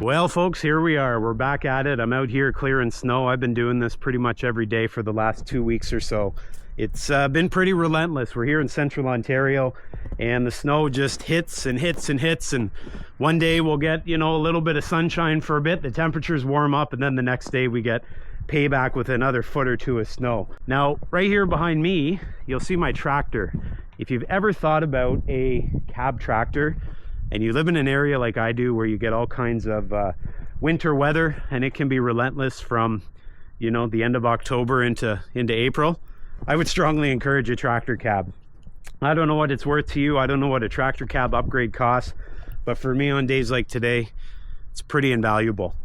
Well, folks, here we are. We're back at it. I'm out here clearing snow. I've been doing this pretty much every day for the last 2 weeks or so. It's been pretty relentless. We're here in central Ontario, and the snow just hits and hits and hits. And one day we'll get, you know, a little bit of sunshine for a bit. The temperatures warm up, and then the next day we get payback with another foot or two of snow. Now, right here behind me, you'll see my tractor. If you've ever thought about a cab tractor, and you live in an area like I do where you get all kinds of winter weather, and it can be relentless from, you know, the end of October into April, I would strongly encourage a tractor cab. I don't know what it's worth to you. I don't know what a tractor cab upgrade costs, but for me on days like today, it's pretty invaluable.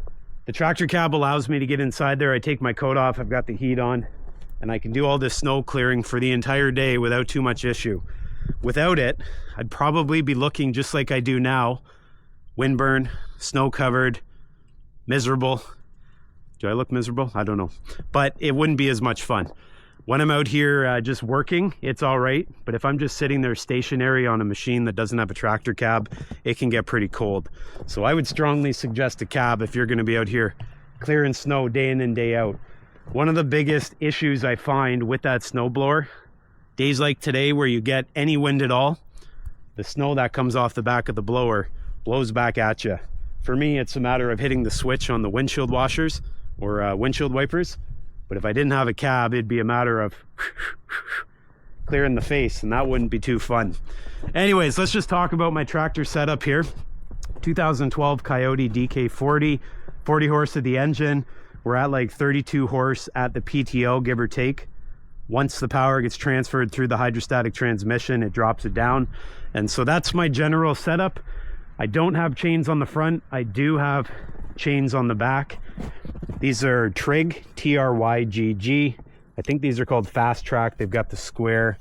The tractor cab allows me to get inside there. I take my coat off, I've got the heat on, and I can do all this snow clearing for the entire day without too much issue. Without it, I'd probably be looking just like I do now, windburn, snow covered, miserable. Do I look miserable? I don't know, but it wouldn't be as much fun. When I'm out here just working, it's all right, but if I'm just sitting there stationary on a machine that doesn't have a tractor cab, it can get pretty cold. So I would strongly suggest a cab if you're going to be out here clearing snow day in and day out. One of the biggest issues I find with that snowblower, days like today where you get any wind at all, the snow that comes off the back of the blower blows back at you. For me, it's a matter of hitting the switch on the windshield washers or windshield wipers. But if I didn't have a cab, it'd be a matter of clearing the face, and that wouldn't be too fun. Anyways, let's just talk about my tractor setup here. 2012 Kioti DK40, 40 horse at the engine. We're at like 32 horse at the PTO, give or take. Once the power gets transferred through the hydrostatic transmission, it drops it down. And so that's my general setup. I don't have chains on the front. I do have chains on the back. These are Trig, T-R-Y-G-G. I think these are called Fast Track. They've got the square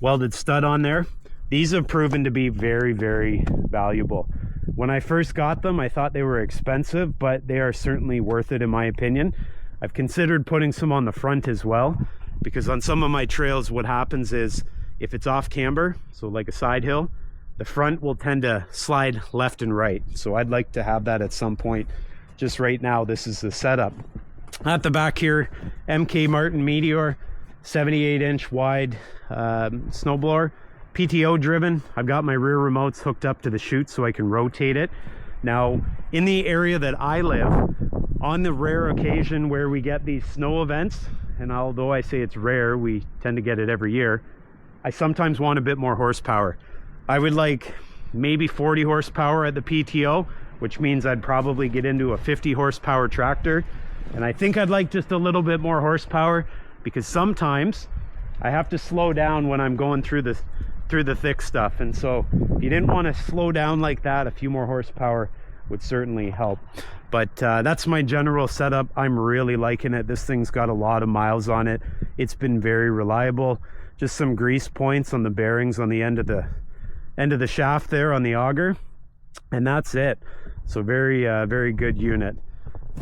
welded stud on there. These have proven to be very, very valuable. When I first got them, I thought they were expensive, but they are certainly worth it in my opinion. I've considered putting some on the front as well, because on some of my trails what happens is if it's off camber, so like a side hill, the front will tend to slide left and right. So I'd like to have that at some point. Just right now, this is the setup. At the back here, MK Martin Meteor, 78-inch wide snowblower, PTO driven. I've got my rear remotes hooked up to the chute so I can rotate it. Now, in the area that I live, on the rare occasion where we get these snow events, and although I say it's rare, we tend to get it every year, I sometimes want a bit more horsepower. I would like maybe 40 horsepower at the PTO, which means I'd probably get into a 50 horsepower tractor. And I think I'd like just a little bit more horsepower, because sometimes I have to slow down when I'm going through the thick stuff. And so if you didn't want to slow down like that, a few more horsepower would certainly help. But that's my general setup. I'm really liking it. This thing's got a lot of miles on it. It's been very reliable. Just some grease points on the bearings on the end of the shaft there on the auger, and that's it. So very good unit.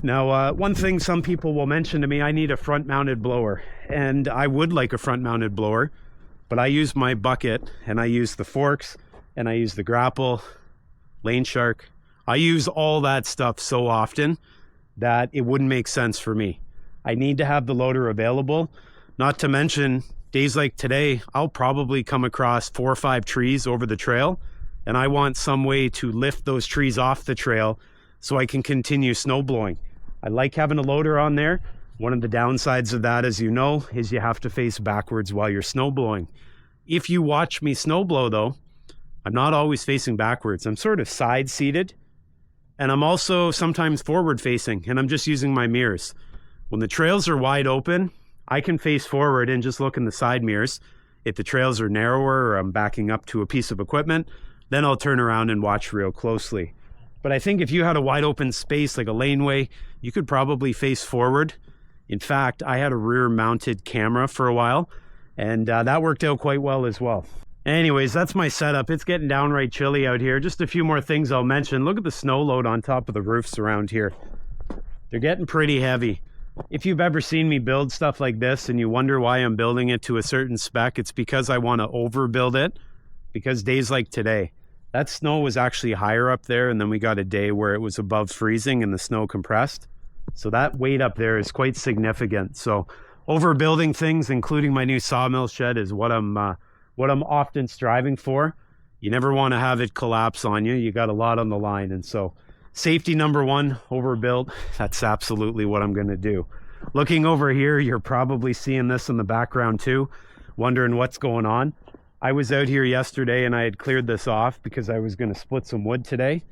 Now, one thing some people will mention to me, I need a front mounted blower, and I would like a front mounted blower, but I use my bucket, and I use the forks, and I use the grapple, lane shark. I use all that stuff so often that it wouldn't make sense for me. I need to have the loader available. Not to mention, days like today, I'll probably come across 4 or 5 trees over the trail, and I want some way to lift those trees off the trail so I can continue snow blowing. I like having a loader on there. One of the downsides of that, as you know, is you have to face backwards while you're snow blowing. If you watch me snow blow though, I'm not always facing backwards. I'm sort of side seated, and I'm also sometimes forward facing, and I'm just using my mirrors. When the trails are wide open, I can face forward and just look in the side mirrors. If the trails are narrower or I'm backing up to a piece of equipment, then I'll turn around and watch real closely. But I think if you had a wide open space like a laneway, you could probably face forward. In fact, I had a rear mounted camera for a while, and that worked out quite well as well. Anyways, that's my setup. It's getting downright chilly out here. Just a few more things I'll mention. Look at the snow load on top of the roofs around here. They're getting pretty heavy. If you've ever seen me build stuff like this and you wonder why I'm building it to a certain spec, it's because I want to overbuild it, because days like today, That snow was actually higher up there, and then we got a day where it was above freezing and the snow compressed. So that weight up there is quite significant. So overbuilding things, including my new sawmill shed, is what I'm often striving for. You never want to have it collapse on you. You got a lot on the line. And so safety number one, overbuilt. That's absolutely what I'm going to do. Looking over here, you're probably seeing this in the background too, wondering what's going on. I was out here yesterday and I had cleared this off because I was going to split some wood today.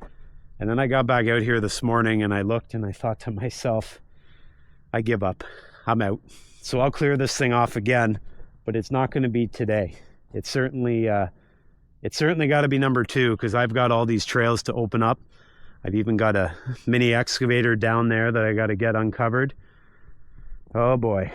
And then I got back out here this morning and I looked and I thought to myself, I give up. I'm out. So I'll clear this thing off again, but it's not going to be today. It's certainly got to be number two, because I've got all these trails to open up. I've even got a mini excavator down there that I got to get uncovered. Oh boy.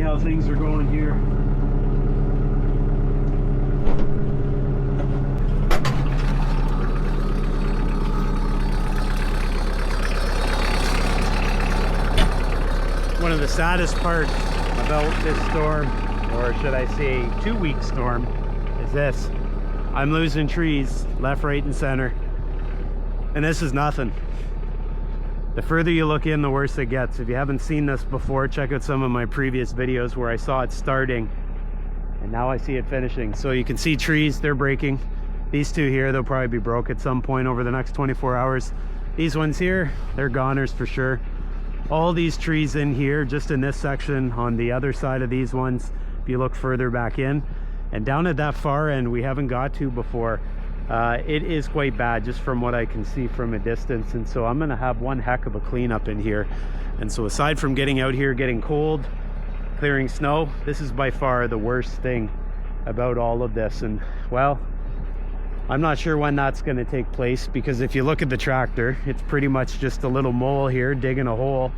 how things are going here. One of the saddest parts about this storm, or should I say 2-week storm, is this. I'm losing trees left, right, and center. And this is nothing. The further you look in, the worse it gets. If you haven't seen this before, check out some of my previous videos where I saw it starting and now I see it finishing. So you can see trees, they're breaking. These two here, they'll probably be broke at some point over the next 24 hours. These ones here, they're goners for sure. All these trees in here, just in this section on the other side of these ones, if you look further back in, and down at that far end we haven't got to before. It is quite bad just from what I can see from a distance, and so I'm gonna have one heck of a cleanup in here. And so aside from getting out here, getting cold, clearing snow, this is by far the worst thing about all of this. And well, I'm not sure when that's going to take place, because if you look at the tractor, it's pretty much just a little mole here digging a hole,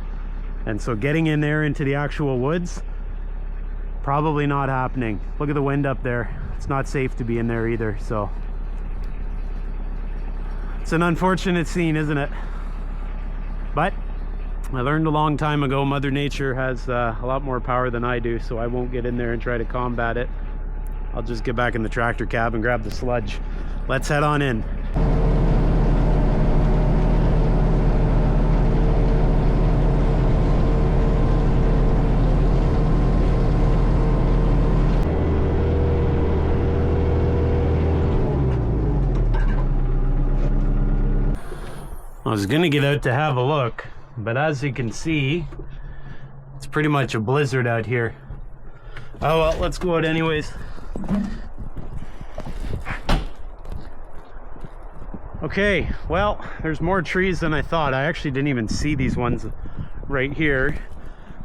and so getting in there into the actual woods, probably not happening. Look at the wind up there. It's not safe to be in there either. So it's an unfortunate scene, isn't it? But I learned a long time ago Mother Nature has a lot more power than I do, so I won't get in there and try to combat it. I'll just get back in the tractor cab and grab the sludge. Let's head on in. I was gonna get out to have a look, but as you can see, it's pretty much a blizzard out here. Oh well, let's go out anyways. Okay, well, there's more trees than I thought. I actually didn't even see these ones right here,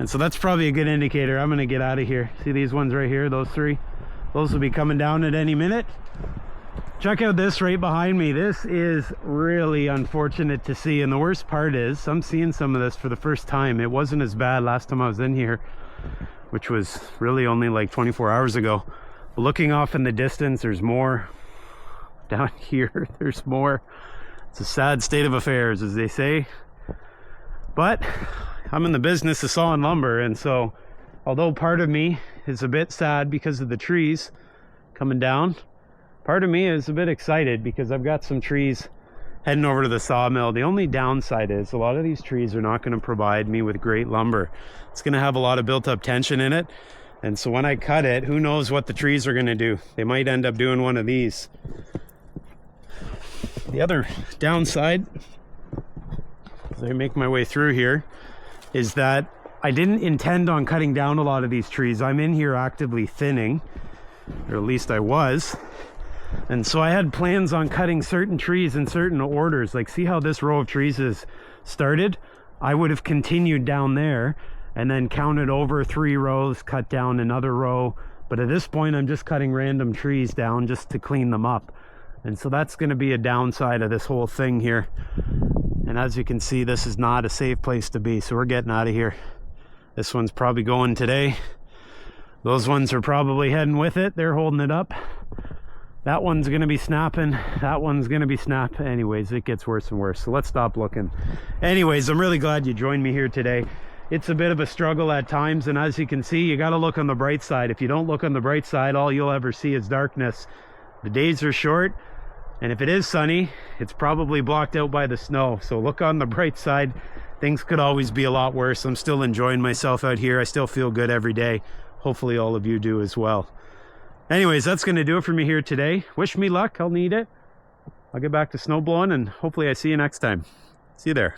and so that's probably a good indicator. I'm gonna get out of here. See these ones right here, those three? Those will be coming down at any minute. Check out this right behind me. This is really unfortunate to see, and the worst part is I'm seeing some of this for the first time. It wasn't as bad last time I was in here, which was really only like 24 hours ago. But looking off in the distance, there's more. Down here, there's more. It's a sad state of affairs, as they say. But I'm in the business of sawing lumber, and so although part of me is a bit sad because of the trees coming down, part of me is a bit excited because I've got some trees heading over to the sawmill. The only downside is a lot of these trees are not going to provide me with great lumber. It's going to have a lot of built up tension in it, and so when I cut it, who knows what the trees are going to do. They might end up doing one of these. The other downside, as I make my way through here, is that I didn't intend on cutting down a lot of these trees. I'm in here actively thinning, or at least I was. And so I had plans on cutting certain trees in certain orders. Like, see how this row of trees is started? I would have continued down there and then counted over 3 rows, cut down another row. But at this point, I'm just cutting random trees down just to clean them up. And so that's going to be a downside of this whole thing here. And as you can see, this is not a safe place to be. So we're getting out of here. This one's probably going today. Those ones are probably heading with it. They're holding it up. That one's going to be snapping. That one's going to be snap. Anyways, it gets worse and worse. So let's stop looking. Anyways, I'm really glad you joined me here today. It's a bit of a struggle at times. And as you can see, you got to look on the bright side. If you don't look on the bright side, all you'll ever see is darkness. The days are short. And if it is sunny, it's probably blocked out by the snow. So look on the bright side. Things could always be a lot worse. I'm still enjoying myself out here. I still feel good every day. Hopefully all of you do as well. Anyways, that's going to do it for me here today. Wish me luck. I'll need it. I'll get back to snow blowing, and hopefully I see you next time. See you there.